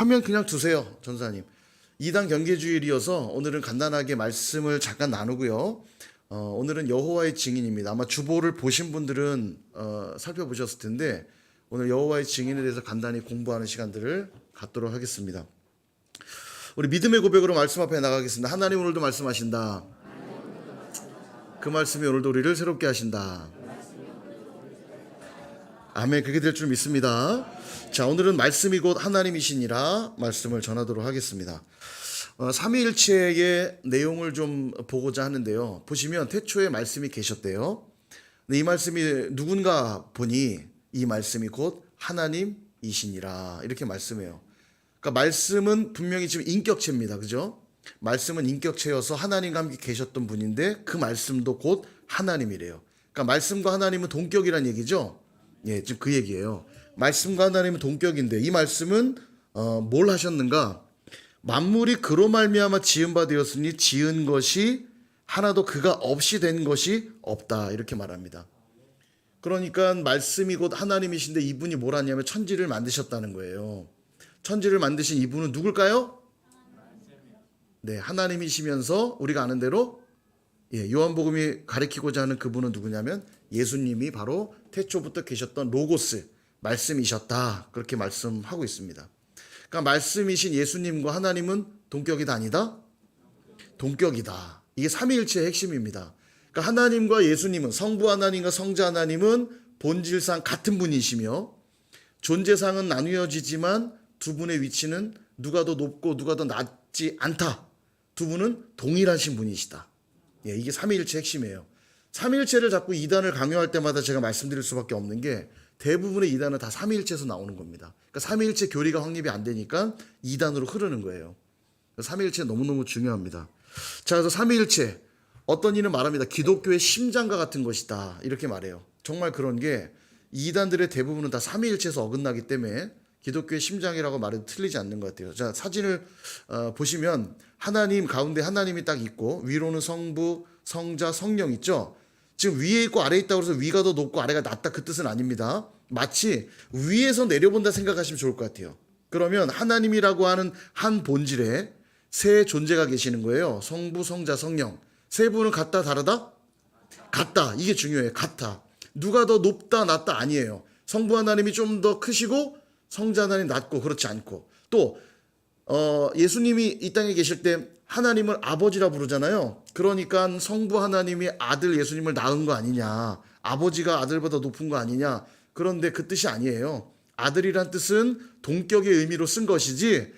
화면 그냥 두세요, 전사님. 2단 경계주일이어서 오늘은 간단하게 말씀을 잠깐 나누고요. 오늘은 여호와의 증인입니다. 아마 주보를 보신 분들은 살펴보셨을 텐데 오늘 여호와의 증인에 대해서 간단히 공부하는 시간들을 갖도록 하겠습니다. 우리 믿음의 고백으로 말씀 앞에 나가겠습니다. 하나님 오늘도 말씀하신다. 그 말씀이 오늘도 우리를 새롭게 하신다. 아멘. 그렇게 될 줄 믿습니다. 자, 오늘은 말씀이 곧 하나님이시니라 말씀을 전하도록 하겠습니다. 삼위일체의 내용을 좀 보고자 하는데요. 보시면 태초에 말씀이 계셨대요. 근데 이 말씀이 누군가 보니 이 말씀이 곧 하나님이시니라 이렇게 말씀해요. 그러니까 말씀은 분명히 지금 인격체입니다. 그죠? 말씀은 인격체여서 하나님과 함께 계셨던 분인데 그 말씀도 곧 하나님이래요. 그러니까 말씀과 하나님은 동격이란 얘기죠. 예, 지금 그 얘기예요. 말씀과 하나님은 동격인데 이 말씀은 뭘 하셨는가? 만물이 그로 말미암아 지은 바 되었으니 지은 것이 하나도 그가 없이 된 것이 없다 이렇게 말합니다. 그러니까 말씀이 곧 하나님이신데 이분이 뭘 하냐면 천지를 만드셨다는 거예요. 천지를 만드신 이분은 누굴까요? 네, 하나님이시면서 우리가 아는 대로 요한복음이 가리키고자 하는 그분은 누구냐면 예수님이 바로 태초부터 계셨던 로고스 말씀이셨다 그렇게 말씀하고 있습니다. 그러니까 말씀이신 예수님과 하나님은 동격이다 아니다? 동격이다. 이게 삼위일체의 핵심입니다. 그러니까 하나님과 예수님은 성부 하나님과 성자 하나님은 본질상 같은 분이시며 존재상은 나뉘어지지만 두 분의 위치는 누가 더 높고 누가 더 낮지 않다. 두 분은 동일하신 분이시다. 예, 이게 삼위일체 핵심이에요. 삼위일체를 자꾸 이단을 강요할 때마다 제가 말씀드릴 수밖에 없는 게 대부분의 이단은 다 삼위일체에서 나오는 겁니다. 그러니까 삼위일체 교리가 확립이 안 되니까 이단으로 흐르는 거예요. 삼위일체 너무너무 중요합니다. 자, 그래서 삼위일체 어떤 이는 말합니다. 기독교의 심장과 같은 것이다 이렇게 말해요. 정말 그런 게 이단들의 대부분은 다 삼위일체에서 어긋나기 때문에 기독교의 심장이라고 말해도 틀리지 않는 것 같아요. 자, 사진을 보시면 하나님 가운데 하나님이 딱 있고 위로는 성부, 성자, 성령 있죠. 지금 위에 있고 아래에 있다고 해서 위가 더 높고 아래가 낮다 그 뜻은 아닙니다. 마치 위에서 내려본다 생각하시면 좋을 것 같아요. 그러면 하나님이라고 하는 한 본질에 세 존재가 계시는 거예요. 성부, 성자, 성령. 세 분은 같다 다르다? 같다. 이게 중요해요. 같아. 누가 더 높다 낮다 아니에요. 성부 하나님이 좀 더 크시고 성자 하나님 낮고 그렇지 않고 또 예수님이 이 땅에 계실 때 하나님을 아버지라 부르잖아요. 그러니까 성부 하나님이 아들 예수님을 낳은 거 아니냐. 아버지가 아들보다 높은 거 아니냐. 그런데 그 뜻이 아니에요. 아들이란 뜻은 동격의 의미로 쓴 것이지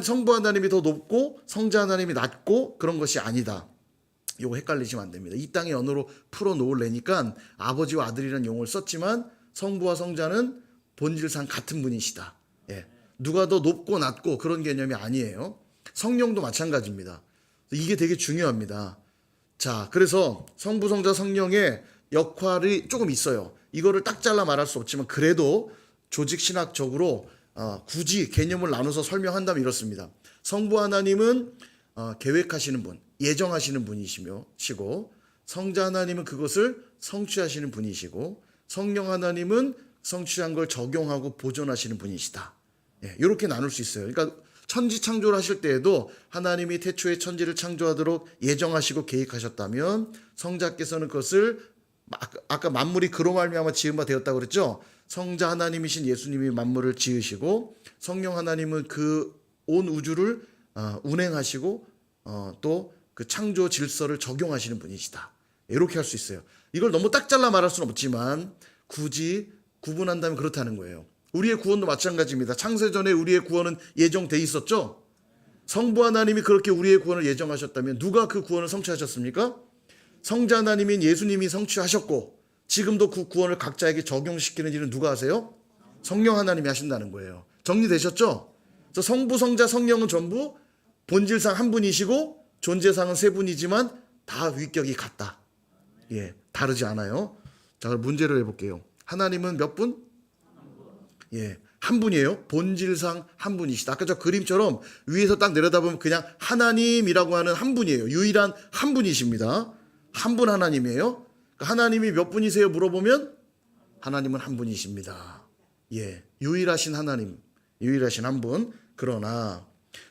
성부 하나님이 더 높고 성자 하나님이 낮고 그런 것이 아니다. 이거 헷갈리시면 안 됩니다. 이 땅의 언어로 풀어놓으려니까 아버지와 아들이라는 용어를 썼지만 성부와 성자는 본질상 같은 분이시다. 예. 누가 더 높고 낮고 그런 개념이 아니에요. 성령도 마찬가지입니다. 이게 되게 중요합니다. 자, 그래서 성부, 성자, 성령의 역할이 조금 있어요. 이거를 딱 잘라 말할 수 없지만 그래도 조직신학적으로 굳이 개념을 나눠서 설명한다면 이렇습니다. 성부 하나님은 계획하시는 분, 예정하시는 분이시고 성자 하나님은 그것을 성취하시는 분이시고 성령 하나님은 성취한 걸 적용하고 보존하시는 분이시다. 예, 이렇게 나눌 수 있어요. 그러니까 천지 창조를 하실 때에도 하나님이 태초에 천지를 창조하도록 예정하시고 계획하셨다면 성자께서는 그것을 아까 만물이 그로 말미암아 지은 바 되었다고 그랬죠. 성자 하나님이신 예수님이 만물을 지으시고 성령 하나님은 그 온 우주를 운행하시고 또 그 창조 질서를 적용하시는 분이시다. 이렇게 할 수 있어요. 이걸 너무 딱 잘라 말할 수는 없지만 굳이 구분한다면 그렇다는 거예요. 우리의 구원도 마찬가지입니다. 창세전에 우리의 구원은 예정돼 있었죠. 성부 하나님이 그렇게 우리의 구원을 예정하셨다면 누가 그 구원을 성취하셨습니까? 성자 하나님인 예수님이 성취하셨고 지금도 그 구원을 각자에게 적용시키는 일은 누가 하세요? 성령 하나님이 하신다는 거예요. 정리되셨죠? 그래서 성부, 성자, 성령은 전부 본질상 한 분이시고 존재상은 세 분이지만 다 위격이 같다. 예, 다르지 않아요. 자, 그럼 문제를 해볼게요. 하나님은 몇 분? 예, 한 분이에요. 본질상 한 분이시다. 아까 저 그림처럼 위에서 딱 내려다보면 그냥 하나님이라고 하는 한 분이에요. 유일한 한 분이십니다. 한 분 하나님이에요. 그러니까 하나님이 몇 분이세요? 물어보면 하나님은 한 분이십니다. 예, 유일하신 하나님. 유일하신 한 분. 그러나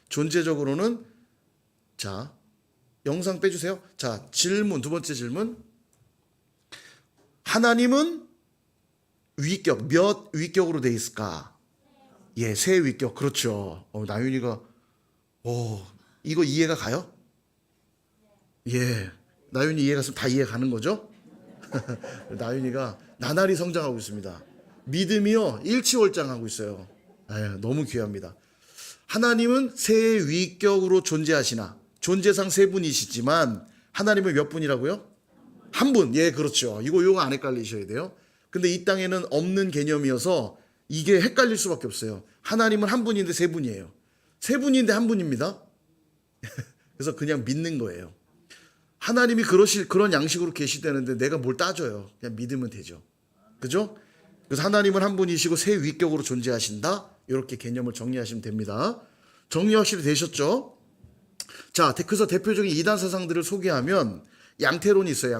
존재적으로는 자, 영상 빼주세요. 자, 질문, 두 번째 질문. 하나님은 위격, 몇 위격으로 돼 있을까? 예, 세 위격. 그렇죠. 나윤이가 이거 이해가 가요? 예. 나윤이 이해가 다 이해 가는 거죠? 나윤이가 나날이 성장하고 있습니다. 믿음이요, 일치월장하고 있어요. 너무 귀합니다. 하나님은 세 위격으로 존재하시나, 존재상 세 분이시지만 하나님은 몇 분이라고요? 한 분. 예, 그렇죠. 이거 안 헷갈리셔야 돼요. 근데 이 땅에는 없는 개념이어서 이게 헷갈릴 수밖에 없어요. 하나님은 한 분인데 세 분이에요. 세 분인데 한 분입니다. 그래서 그냥 믿는 거예요. 하나님이 그런 양식으로 계시다는데 내가 뭘 따져요. 그냥 믿으면 되죠. 그죠? 그래서 하나님은 한 분이시고 세 위격으로 존재하신다. 이렇게 개념을 정리하시면 됩니다. 정리 확실히 되셨죠? 자, 그래서 대표적인 이단 사상들을 소개하면 양태론이 있어요.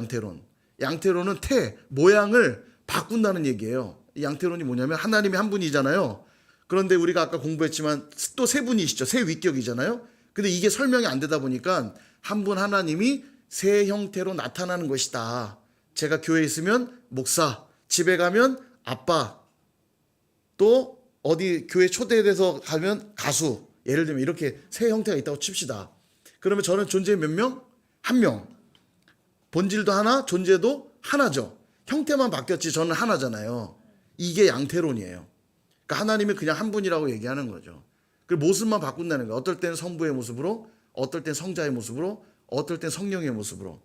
양태론은 모양을 바꾼다는 얘기예요. 이 양태론이 뭐냐면 하나님이 한 분이잖아요. 그런데 우리가 아까 공부했지만 또 세 분이시죠. 세 위격이잖아요. 근데 이게 설명이 안 되다 보니까 한 분 하나님이 세 형태로 나타나는 것이다. 제가 교회에 있으면 목사, 집에 가면 아빠, 또 어디 교회 초대돼서 가면 가수. 예를 들면 이렇게 세 형태가 있다고 칩시다. 그러면 저는 존재 몇 명? 한 명. 본질도 하나, 존재도 하나죠. 형태만 바뀌었지 저는 하나잖아요. 이게 양태론이에요. 그러니까 하나님이 그냥 한 분이라고 얘기하는 거죠. 그 모습만 바꾼다는 거예요. 어떨 때는 성부의 모습으로, 어떨 땐 성자의 모습으로, 어떨 땐 성령의 모습으로.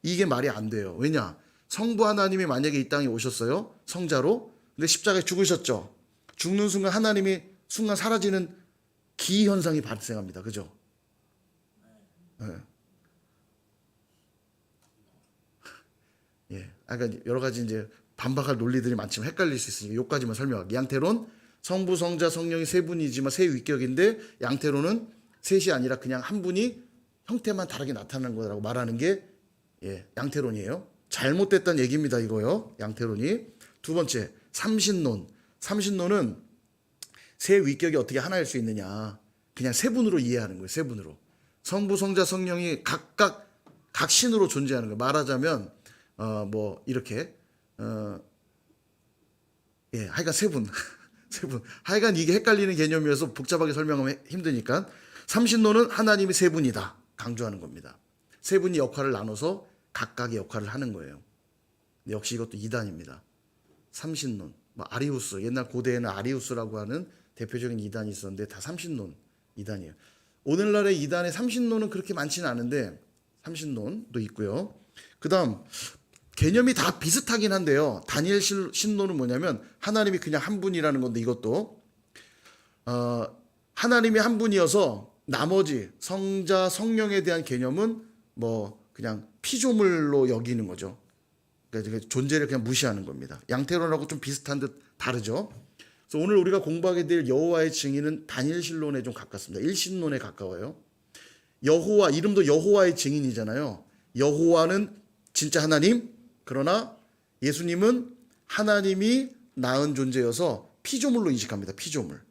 이게 말이 안 돼요. 왜냐? 성부 하나님이 만약에 이 땅에 오셨어요. 성자로. 근데 십자가에 죽으셨죠. 죽는 순간 하나님이 순간 사라지는 기현상이 발생합니다. 그죠? 네. 예. 그러니까 여러 가지 이제 반박할 논리들이 많지만 헷갈릴 수 있으니까 요까지만 설명할게요. 양태론, 성부, 성자, 성령이 세 분이지만 세 위격인데 양태론은 셋이 아니라 그냥 한 분이 형태만 다르게 나타나는 거라고 말하는 게 양태론이에요. 잘못됐다는 얘기입니다. 이거요. 양태론이. 두 번째, 삼신론은 세 위격이 어떻게 하나일 수 있느냐. 그냥 세 분으로 이해하는 거예요. 세 분으로. 성부, 성자, 성령이 각각 각 신으로 존재하는 거예요. 말하자면 이렇게 하여간 세 분. 세 분. 하여간 이게 헷갈리는 개념이어서 복잡하게 설명하면 힘드니까 삼신론은 하나님이 세 분이다. 강조하는 겁니다. 세 분이 역할을 나눠서 각각의 역할을 하는 거예요. 역시 이것도 이단입니다. 삼신론. 아리우스. 옛날 고대에는 아리우스라고 하는 대표적인 이단이 있었는데 다 삼신론 이단이에요. 오늘날의 이단의 삼신론은 그렇게 많지는 않은데 삼신론도 있고요. 그 다음 개념이 다 비슷하긴 한데요. 다니엘 신론은 뭐냐면 하나님이 그냥 한 분이라는 건데 이것도 하나님이 한 분이어서 나머지 성자, 성령에 대한 개념은 그냥 피조물로 여기는 거죠. 그러니까 존재를 그냥 무시하는 겁니다. 양태론하고 좀 비슷한 듯 다르죠. 그래서 오늘 우리가 공부하게 될 여호와의 증인은 다니엘 신론에 좀 가깝습니다. 일신론에 가까워요. 여호와, 이름도 여호와의 증인이잖아요. 여호와는 진짜 하나님, 그러나 예수님은 하나님이 낳은 존재여서 피조물로 인식합니다. 피조물.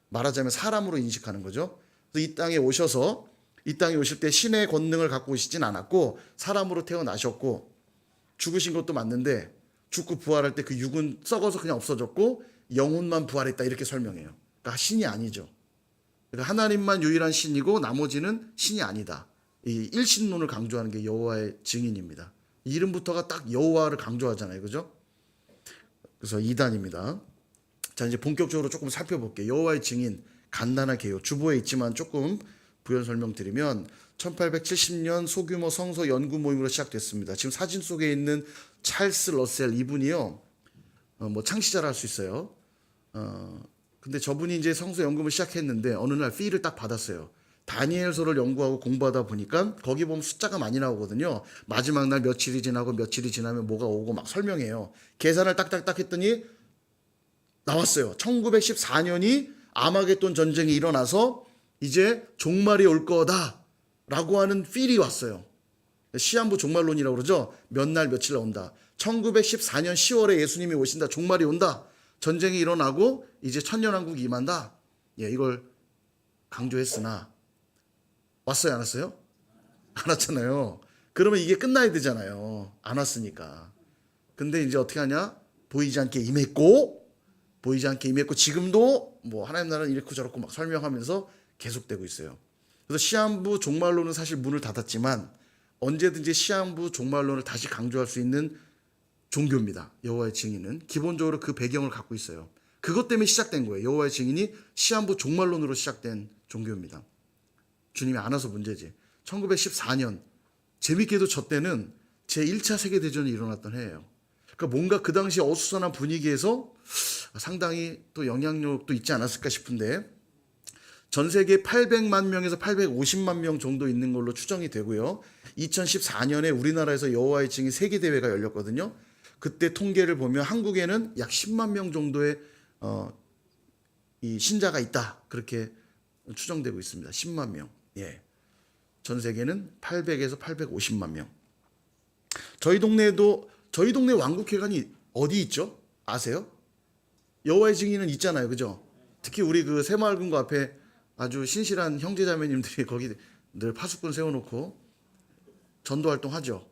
말하자면 사람으로 인식하는 거죠. 그래서 이 땅에 오실 때 신의 권능을 갖고 오시진 않았고 사람으로 태어나셨고 죽으신 것도 맞는데 죽고 부활할 때 그 육은 썩어서 그냥 없어졌고 영혼만 부활했다 이렇게 설명해요. 그러니까 신이 아니죠. 그러니까 하나님만 유일한 신이고 나머지는 신이 아니다. 이 일신론을 강조하는 게 여호와의 증인입니다. 이름부터가 딱 여호와를 강조하잖아요. 그죠? 그래서 이단입니다. 자, 이제 본격적으로 조금 살펴볼게요. 여호와의 증인 간단하게요. 주보에 있지만 조금 부연 설명드리면 1870년 소규모 성서 연구 모임으로 시작됐습니다. 지금 사진 속에 있는 찰스 러셀 이분이요. 창시자라 할 수 있어요. 근데 저분이 이제 성서 연구를 시작했는데 어느 날 피를 딱 받았어요. 다니엘서를 연구하고 공부하다 보니까 거기 보면 숫자가 많이 나오거든요. 마지막 날 며칠이 지나면 뭐가 오고 막 설명해요. 계산을 딱딱딱 했더니 나왔어요. 1914년이 아마겟돈 전쟁이 일어나서 이제 종말이 올 거다 라고 하는 필이 왔어요. 시한부 종말론이라고 그러죠. 몇 날 며칠 온다. 1914년 10월에 예수님이 오신다. 종말이 온다. 전쟁이 일어나고 이제 천년왕국이 임한다. 예, 이걸 강조했으나 왔어요, 안 왔어요? 안 왔잖아요. 그러면 이게 끝나야 되잖아요. 안 왔으니까. 근데 이제 어떻게 하냐? 보이지 않게 임했고 지금도 뭐 하나님 나라는 이렇고 저렇고 막 설명하면서 계속되고 있어요. 그래서 시한부 종말론은 사실 문을 닫았지만 언제든지 시한부 종말론을 다시 강조할 수 있는 종교입니다. 여호와의 증인은 기본적으로 그 배경을 갖고 있어요. 그것 때문에 시작된 거예요. 여호와의 증인이 시한부 종말론으로 시작된 종교입니다. 주님이 안 와서 문제지. 1914년 재밌게도 저 때는 제1차 세계대전이 일어났던 해예요. 그러니까 뭔가 그 당시 어수선한 분위기에서 상당히 또 영향력도 있지 않았을까 싶은데 전 세계 800만 명에서 850만 명 정도 있는 걸로 추정이 되고요. 2014년에 우리나라에서 여호와의 증인 세계대회가 열렸거든요. 그때 통계를 보면 한국에는 약 10만 명 정도의 이 신자가 있다. 그렇게 추정되고 있습니다. 10만 명. 예. 전 세계는 800에서 850만 명. 저희 동네 왕국회관이 어디 있죠? 아세요? 여호와의 증인은 있잖아요. 그죠? 특히 우리 그 새마을금고 앞에 아주 신실한 형제자매님들이 거기 늘 파수꾼 세워놓고 전도 활동하죠.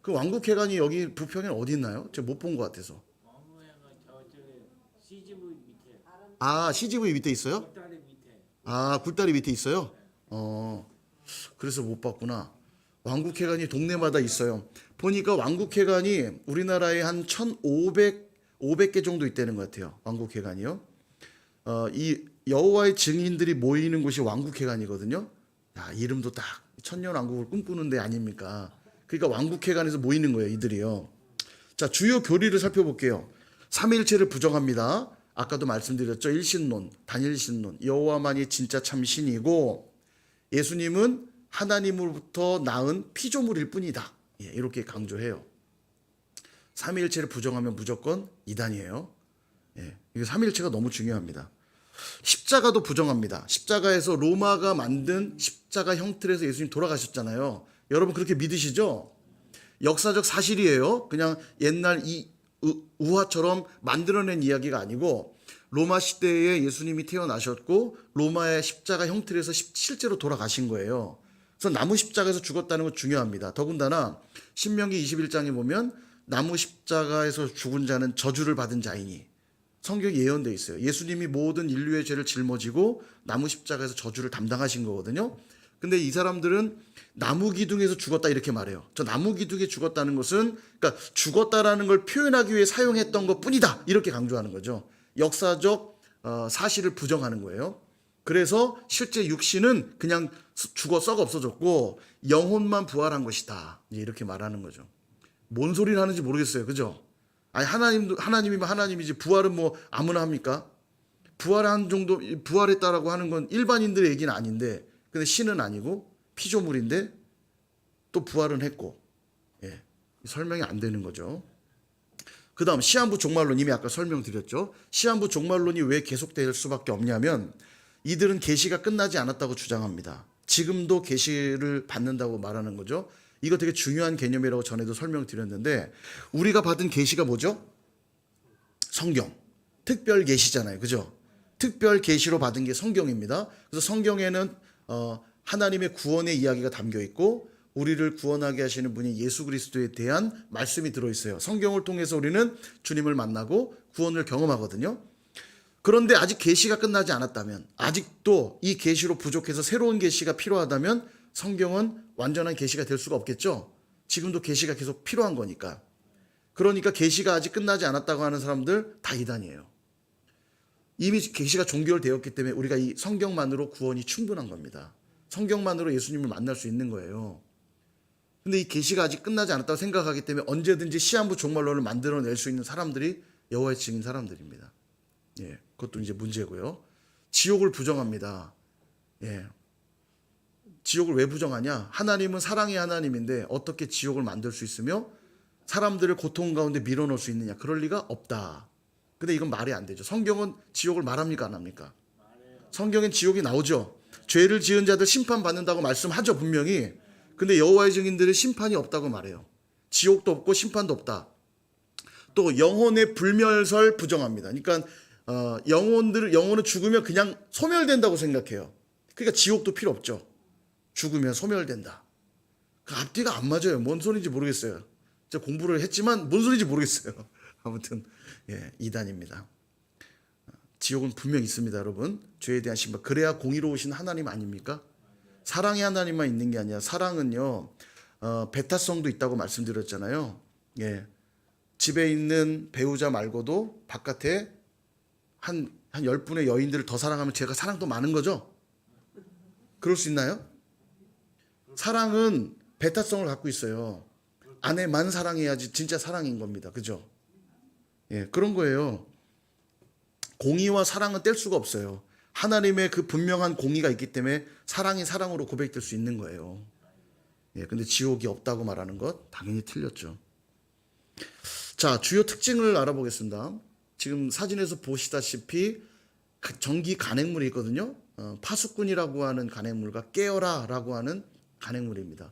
그 왕국회관이 여기 부평에 어디 있나요? 제가 못 본 것 같아서. CGV 밑에. 아, CGV 밑에 있어요? 굴다리 밑에. 아, 굴다리 밑에 있어요? 그래서 못 봤구나. 왕국회관이 동네마다 있어요. 보니까 왕국회관이 우리나라에 한 1,500개 정도 있다는 것 같아요. 왕국회관이요. 이 여호와의 증인들이 모이는 곳이 왕국회관이거든요. 야, 이름도 딱 천년왕국을 꿈꾸는 데 아닙니까? 그러니까 왕국회관에서 모이는 거예요, 이들이요. 자, 주요 교리를 살펴볼게요. 삼위일체를 부정합니다. 아까도 말씀드렸죠. 일신론, 단일신론, 여호와만이 진짜 참 신이고 예수님은 하나님으로부터 낳은 피조물일 뿐이다. 예, 이렇게 강조해요. 삼위일체를 부정하면 무조건 이단이에요. 예, 이게 삼위일체가 너무 중요합니다. 십자가도 부정합니다. 십자가에서 로마가 만든 십자가 형틀에서 예수님 돌아가셨잖아요. 여러분 그렇게 믿으시죠? 역사적 사실이에요. 그냥 옛날 우화처럼 만들어낸 이야기가 아니고 로마 시대에 예수님이 태어나셨고 로마의 십자가 형틀에서 실제로 돌아가신 거예요. 그래서 나무 십자가에서 죽었다는 건 중요합니다. 더군다나 신명기 21장에 보면 나무 십자가에서 죽은 자는 저주를 받은 자이니 성경에 예언되어 있어요. 예수님이 모든 인류의 죄를 짊어지고 나무 십자가에서 저주를 담당하신 거거든요. 근데 이 사람들은 나무 기둥에서 죽었다 이렇게 말해요. 저 나무 기둥에 죽었다는 것은 그러니까 죽었다라는 걸 표현하기 위해 사용했던 것뿐이다 이렇게 강조하는 거죠. 역사적 사실을 부정하는 거예요. 그래서 실제 육신은 그냥 죽어 썩어 없어졌고 영혼만 부활한 것이다 이렇게 말하는 거죠. 뭔 소리를 하는지 모르겠어요. 그죠? 아니 하나님이면 하나님이지 부활은 뭐 아무나 합니까? 부활한 정도 부활했다라고 하는 건 일반인들의 얘기는 아닌데 근데 신은 아니고 피조물인데 또 부활은 했고 예, 설명이 안 되는 거죠. 그 다음 시한부 종말론 이미 아까 설명드렸죠. 시한부 종말론이 왜 계속될 수밖에 없냐면 이들은 계시가 끝나지 않았다고 주장합니다. 지금도 계시를 받는다고 말하는 거죠. 이거 되게 중요한 개념이라고 전에도 설명드렸는데 우리가 받은 계시가 뭐죠? 성경. 특별 계시잖아요. 그죠? 특별 계시로 받은 게 성경입니다. 그래서 성경에는 하나님의 구원의 이야기가 담겨 있고 우리를 구원하게 하시는 분이 예수 그리스도에 대한 말씀이 들어있어요. 성경을 통해서 우리는 주님을 만나고 구원을 경험하거든요. 그런데 아직 계시가 끝나지 않았다면 아직도 이 계시로 부족해서 새로운 계시가 필요하다면 성경은 완전한 계시가 될 수가 없겠죠. 지금도 계시가 계속 필요한 거니까. 그러니까 계시가 아직 끝나지 않았다고 하는 사람들 다 이단이에요. 이미 계시가 종결되었기 때문에 우리가 이 성경만으로 구원이 충분한 겁니다. 성경만으로 예수님을 만날 수 있는 거예요. 근데 이 계시가 아직 끝나지 않았다고 생각하기 때문에 언제든지 시한부 종말론을 만들어낼 수 있는 사람들이 여호와의 증인 사람들입니다. 예, 그것도 이제 문제고요. 지옥을 부정합니다. 예, 지옥을 왜 부정하냐? 하나님은 사랑의 하나님인데 어떻게 지옥을 만들 수 있으며 사람들을 고통 가운데 밀어넣을 수 있느냐? 그럴 리가 없다. 근데 이건 말이 안 되죠. 성경은 지옥을 말합니까? 안 합니까? 성경엔 지옥이 나오죠. 죄를 지은 자들 심판받는다고 말씀하죠. 분명히. 근데 여호와의 증인들은 심판이 없다고 말해요. 지옥도 없고 심판도 없다. 또 영혼의 불멸설 부정합니다. 그러니까 영혼은 죽으면 그냥 소멸된다고 생각해요. 그러니까 지옥도 필요 없죠. 죽으면 소멸된다. 그 앞뒤가 안 맞아요. 뭔 소리인지 모르겠어요. 제가 공부를 했지만 뭔 소리인지 모르겠어요. 아무튼 이단입니다. 지옥은 분명 있습니다, 여러분. 죄에 대한 심판. 그래야 공의로우신 하나님 아닙니까? 사랑의 하나님만 있는 게 아니라 사랑은요, 배타성도 있다고 말씀드렸잖아요. 집에 있는 배우자 말고도 바깥에 한 10분의 여인들을 더 사랑하면 제가 사랑도 많은 거죠? 그럴 수 있나요? 사랑은 배타성을 갖고 있어요. 아내만 사랑해야지 진짜 사랑인 겁니다. 그죠? 그런 거예요. 공의와 사랑은 뗄 수가 없어요. 하나님의 그 분명한 공의가 있기 때문에 사랑이 사랑으로 고백될 수 있는 거예요. 근데 지옥이 없다고 말하는 것 당연히 틀렸죠. 자, 주요 특징을 알아보겠습니다. 지금 사진에서 보시다시피 전기 간행물이 있거든요. 파수꾼이라고 하는 간행물과 깨어라라고 하는 간행물입니다.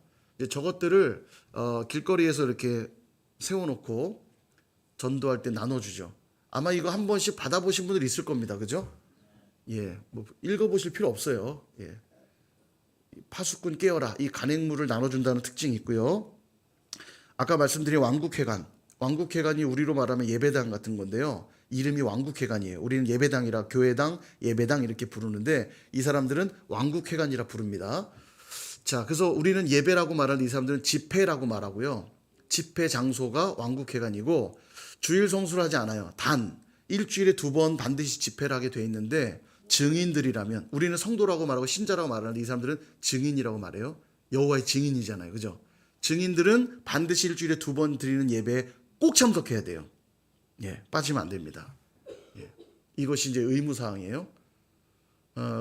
저것들을 길거리에서 이렇게 세워놓고 전도할 때 나눠주죠. 아마 이거 한 번씩 받아보신 분들 있을 겁니다. 그죠? 뭐 읽어보실 필요 없어요. 파수꾼 깨어라, 이 간행물을 나눠준다는 특징이 있고요. 아까 말씀드린 왕국회관, 왕국회관이 우리로 말하면 예배당 같은 건데요. 이름이 왕국회관이에요. 우리는 예배당이라 교회당, 예배당 이렇게 부르는데 이 사람들은 왕국회관이라 부릅니다. 자, 그래서 우리는 예배라고 말하는 이 사람들은 집회라고 말하고요. 집회 장소가 왕국회관이고 주일 성수를 하지 않아요. 단 일주일에 2번 반드시 집회를 하게 돼 있는데 증인들이라면, 우리는 성도라고 말하고 신자라고 말하는데 이 사람들은 증인이라고 말해요. 여호와의 증인이잖아요. 그죠? 증인들은 반드시 일주일에 2번 드리는 예배에 꼭 참석해야 돼요. 빠지면 안 됩니다. 이것이 이제 의무사항이에요.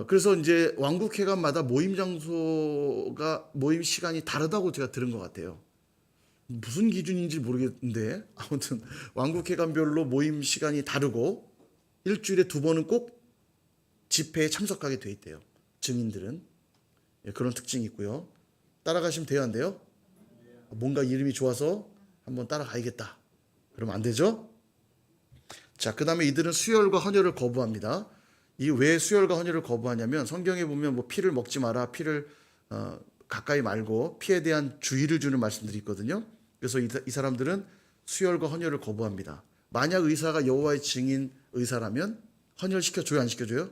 그래서 이제 왕국회관마다 모임 장소가, 모임 시간이 다르다고 제가 들은 것 같아요. 무슨 기준인지 모르겠는데 아무튼 왕국회관별로 모임 시간이 다르고 일주일에 2번은 꼭 집회에 참석하게 돼 있대요. 증인들은. 그런 특징이 있고요. 따라가시면 돼요, 안 돼요? 뭔가 이름이 좋아서 한번 따라가야겠다. 그러면 안 되죠? 자, 그 다음에 이들은 수혈과 헌혈을 거부합니다. 이 왜 수혈과 헌혈을 거부하냐면 성경에 보면 뭐 피를 먹지 마라, 피를 가까이 말고 피에 대한 주의를 주는 말씀들이 있거든요. 그래서 이 사람들은 수혈과 헌혈을 거부합니다. 만약 의사가 여호와의 증인 의사라면 헌혈 시켜줘요, 안 시켜줘요?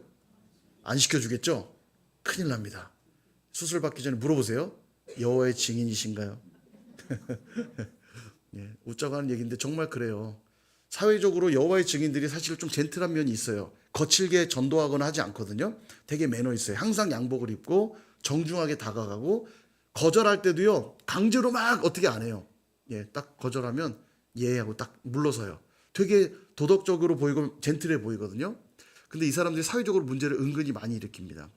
안 시켜주겠죠? 큰일 납니다. 수술 받기 전에 물어보세요. 여호와의 증인이신가요? 웃자고 하는 얘기인데 정말 그래요. 사회적으로 여호와의 증인들이 사실 좀 젠틀한 면이 있어요. 거칠게 전도하거나 하지 않거든요. 되게 매너 있어요. 항상 양복을 입고 정중하게 다가가고 거절할 때도요. 강제로 막 어떻게 안 해요. 딱 거절하면 하고 딱 물러서요. 되게 도덕적으로 보이고 젠틀해 보이거든요. 근데 이 사람들이 사회적으로 문제를 은근히 많이 일으킵니다.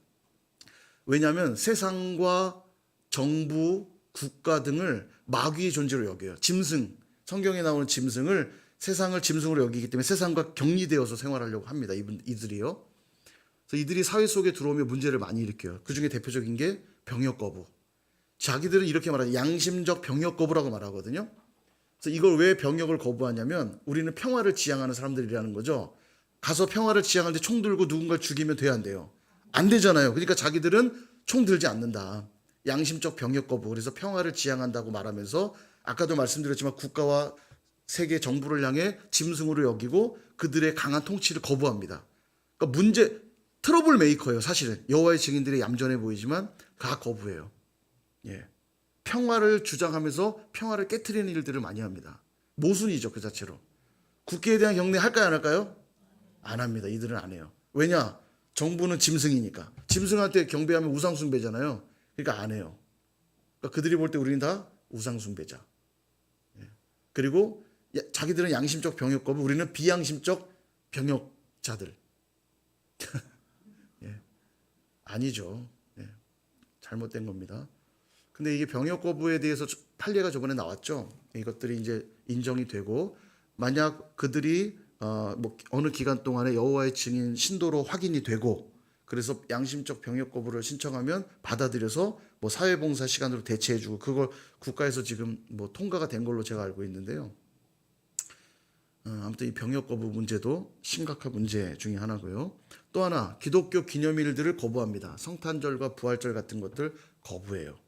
왜냐하면 세상과 정부, 국가 등을 마귀의 존재로 여겨요. 짐승, 성경에 나오는 짐승을 세상을 짐승으로 여기기 때문에 세상과 격리되어서 생활하려고 합니다. 이들이요. 그래서 이들이 사회 속에 들어오면 문제를 많이 일으켜요. 그 중에 대표적인 게 병역 거부. 자기들은 이렇게 말하죠. 양심적 병역 거부라고 말하거든요. 그래서 이걸 왜 병역을 거부하냐면 우리는 평화를 지향하는 사람들이라는 거죠. 가서 평화를 지향하는데 총 들고 누군가를 죽이면 돼야 안 돼요. 안 되잖아요. 그러니까 자기들은 총 들지 않는다. 양심적 병역 거부. 그래서 평화를 지향한다고 말하면서 아까도 말씀드렸지만 국가와 세계 정부를 향해 짐승으로 여기고 그들의 강한 통치를 거부합니다. 그러니까 트러블 메이커예요. 사실은 여호와의 증인들이 얌전해 보이지만 다 거부해요. 평화를 주장하면서 평화를 깨트리는 일들을 많이 합니다. 모순이죠, 그 자체로. 국기에 대한 경례 할까요, 안 할까요? 안 합니다. 이들은 안 해요. 왜냐? 정부는 짐승이니까. 짐승한테 경배하면 우상숭배잖아요. 그러니까 안 해요. 그러니까 그들이 볼 때 우리는 다 우상숭배자. 그리고 자기들은 양심적 병역 거부, 우리는 비양심적 병역자들. 아니죠. 잘못된 겁니다. 근데 이게 병역 거부에 대해서 판례가 저번에 나왔죠. 이것들이 이제 인정이 되고 만약 그들이 어느 기간 동안에 여호와의 증인 신도로 확인이 되고 그래서 양심적 병역 거부를 신청하면 받아들여서 뭐 사회봉사 시간으로 대체해주고 그걸 국가에서 지금 뭐 통과가 된 걸로 제가 알고 있는데요. 아무튼 이 병역 거부 문제도 심각한 문제 중에 하나고요. 또 하나, 기독교 기념일들을 거부합니다. 성탄절과 부활절 같은 것들 거부해요.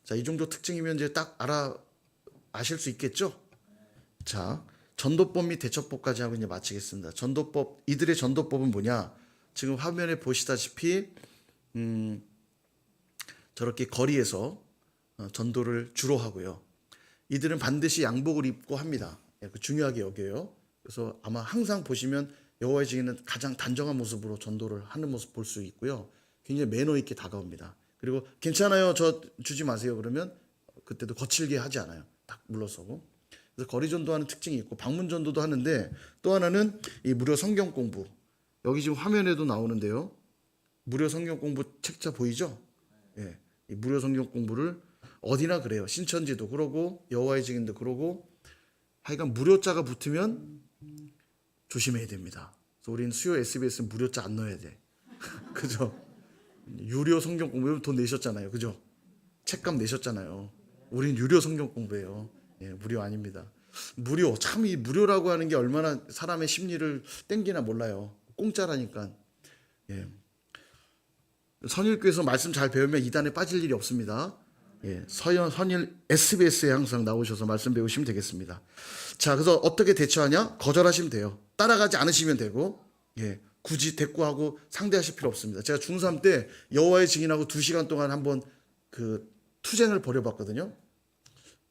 자, 이 정도 특징이면 이제 딱 아실 수 있겠죠? 자, 전도법 및 대처법까지 하고 이제 마치겠습니다. 전도법, 이들의 전도법은 뭐냐? 지금 화면에 보시다시피 저렇게 거리에서 전도를 주로 하고요. 이들은 반드시 양복을 입고 합니다. 중요하게 여겨요. 그래서 아마 항상 보시면 여호와의 증인은 가장 단정한 모습으로 전도를 하는 모습 볼 수 있고요. 굉장히 매너 있게 다가옵니다. 그리고 괜찮아요, 저 주지 마세요 그러면 그때도 거칠게 하지 않아요. 딱 물러서고. 그래서 거리 전도하는 특징이 있고 방문 전도도 하는데, 또 하나는 이 무료 성경 공부. 여기 지금 화면에도 나오는데요. 무료 성경 공부 책자 보이죠? 예, 이 무료 성경 공부를 어디나 그래요. 신천지도 그러고 여호와의 증인도 그러고, 하여간 무료자가 붙으면 조심해야 됩니다. 그래서 우리는 수요 SBS 무료자 안 넣어야 돼. 그죠? 유료 성경 공부에 돈 내셨잖아요. 그죠? 책값 내셨잖아요. 우린 유료 성경 공부예요. 예, 무료 아닙니다. 무료, 참 이 무료라고 하는 게 얼마나 사람의 심리를 땡기나 몰라요. 공짜라니까. 예. 선일교에서 말씀 잘 배우면 이단에 빠질 일이 없습니다. 예, 선일 SBS에 항상 나오셔서 말씀 배우시면 되겠습니다. 자, 그래서 어떻게 대처하냐? 거절하시면 돼요. 따라가지 않으시면 되고, 예, 굳이 대꾸하고 상대하실 필요 없습니다. 제가 중3 때 여호와의 증인하고 2시간 동안 한번 그 투쟁을 벌여봤거든요.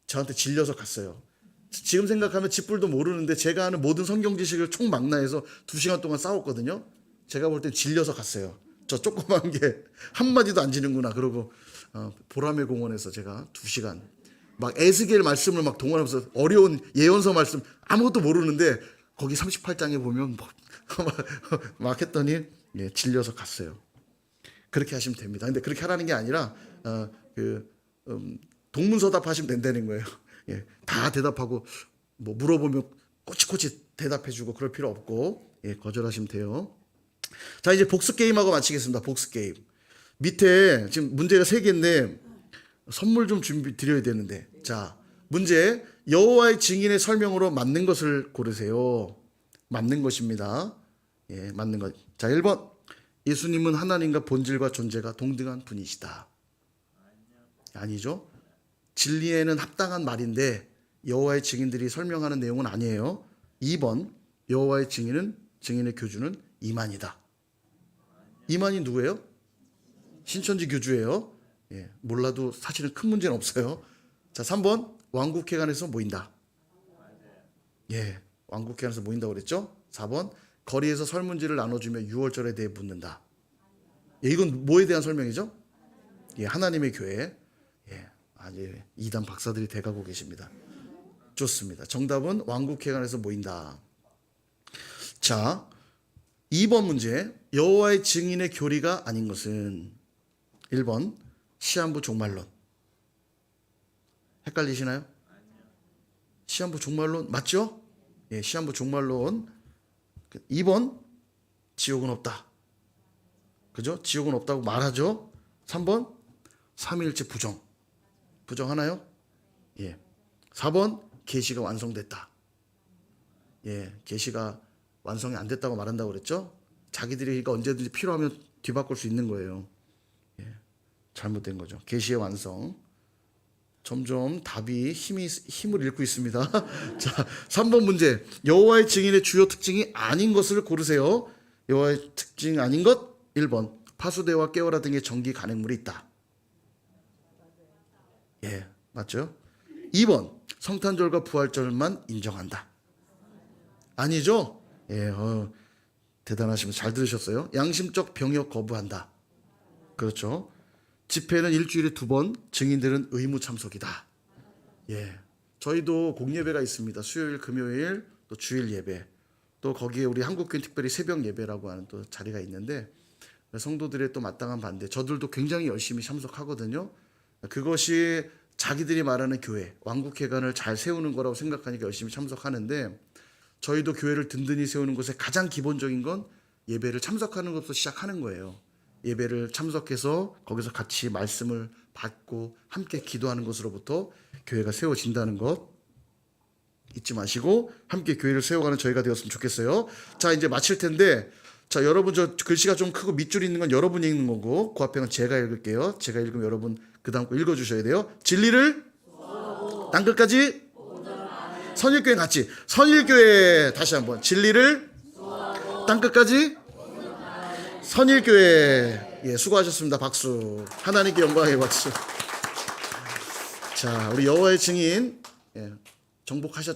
저한테 질려서 갔어요. 지금 생각하면 쥐뿔도 모르는데 제가 아는 모든 성경 지식을 총망라해서 2시간 동안 싸웠거든요. 제가 볼 땐 질려서 갔어요. 저 조그만 게 한마디도 안 지는구나. 그러고 보라매 공원에서 제가 2시간 막 에스겔 말씀을 막 동원하면서 어려운 예언서 말씀 아무것도 모르는데 거기 38장에 보면 막 했더니, 예, 질려서 갔어요. 그렇게 하시면 됩니다. 근데 그렇게 하라는 게 아니라 동문서답 하시면 된다는 거예요. 예, 다 대답하고 뭐 물어보면 꼬치꼬치 대답해주고 그럴 필요 없고, 예, 거절하시면 돼요. 자, 이제 복습 게임하고 마치겠습니다. 복습 게임. 밑에 지금 문제가 3개인데 선물 좀 준비 드려야 되는데, 자, 문제, 여호와의 증인의 설명으로 맞는 것을 고르세요. 맞는 것입니다. 예, 맞는 것. 자, 1번. 예수님은 하나님과 본질과 존재가 동등한 분이시다. 아니죠. 진리에는 합당한 말인데 여호와의 증인들이 설명하는 내용은 아니에요. 2번. 여호와의 증인의 교주는 이만이다. 이만이 누구예요? 신천지 교주예요. 예, 몰라도 사실은 큰 문제는 없어요. 자, 3번. 왕국회관에서 모인다. 예, 왕국회관에서 모인다고 그랬죠. 4번. 거리에서 설문지를 나눠주며 6월절에 대해 묻는다. 예, 이건 뭐에 대한 설명이죠? 예, 하나님의 교회. 예, 아주 이단 박사들이 돼가고 계십니다. 좋습니다. 정답은 왕국회관에서 모인다. 자, 2번 문제. 여호와의 증인의 교리가 아닌 것은 1번 시한부 종말론. 헷갈리시나요? 시한부 종말론 맞죠? 예, 시한부 종말론. 2번 지옥은 없다. 그죠? 지옥은 없다고 말하죠. 3번 삼위일체 부정하나요? 예. 4번 계시가 완성됐다. 예, 계시가 완성이 안 됐다고 말한다고 그랬죠. 자기들이 언제든지 필요하면 뒤바꿀 수 있는 거예요. 예, 잘못된 거죠. 계시의 완성. 점점 답이 힘을 잃고 있습니다. 자, 3번 문제. 여호와의 증인의 주요 특징이 아닌 것을 고르세요. 여호와의 특징 아닌 것. 1번 파수대와 깨어라 등의 전기 간행물이 있다. 예, 맞죠? 2번 성탄절과 부활절만 인정한다. 아니죠? 예, 대단하십니다. 잘 들으셨어요? 양심적 병역 거부한다. 그렇죠? 집회는 일주일에 2번, 증인들은 의무 참석이다. 예, 저희도 공예배가 있습니다. 수요일, 금요일, 또 주일 예배, 또 거기에 우리 한국교회 특별히 새벽 예배라고 하는 또 자리가 있는데 성도들의 또 마땅한 반대. 저들도 굉장히 열심히 참석하거든요. 그것이 자기들이 말하는 교회, 왕국회관을 잘 세우는 거라고 생각하니까 열심히 참석하는데, 저희도 교회를 든든히 세우는 것의 가장 기본적인 건 예배를 참석하는 것부터 시작하는 거예요. 예배를 참석해서 거기서 같이 말씀을 받고 함께 기도하는 것으로부터 교회가 세워진다는 것 잊지 마시고 함께 교회를 세워가는 저희가 되었으면 좋겠어요. 자, 이제 마칠 텐데, 자, 여러분 저 글씨가 좀 크고 밑줄이 있는 건 여러분이 읽는 거고 그 앞에 건 제가 읽을게요. 제가 읽으면 여러분 그 다음 거 읽어주셔야 돼요. 진리를 땅끝까지 선일교회 같이 선일교회 다시 한번 진리를 땅끝까지 선일교회. 예, 수고하셨습니다. 박수. 하나님께 영광의 박수. 자, 우리 여호와의 증인 정복하셨죠?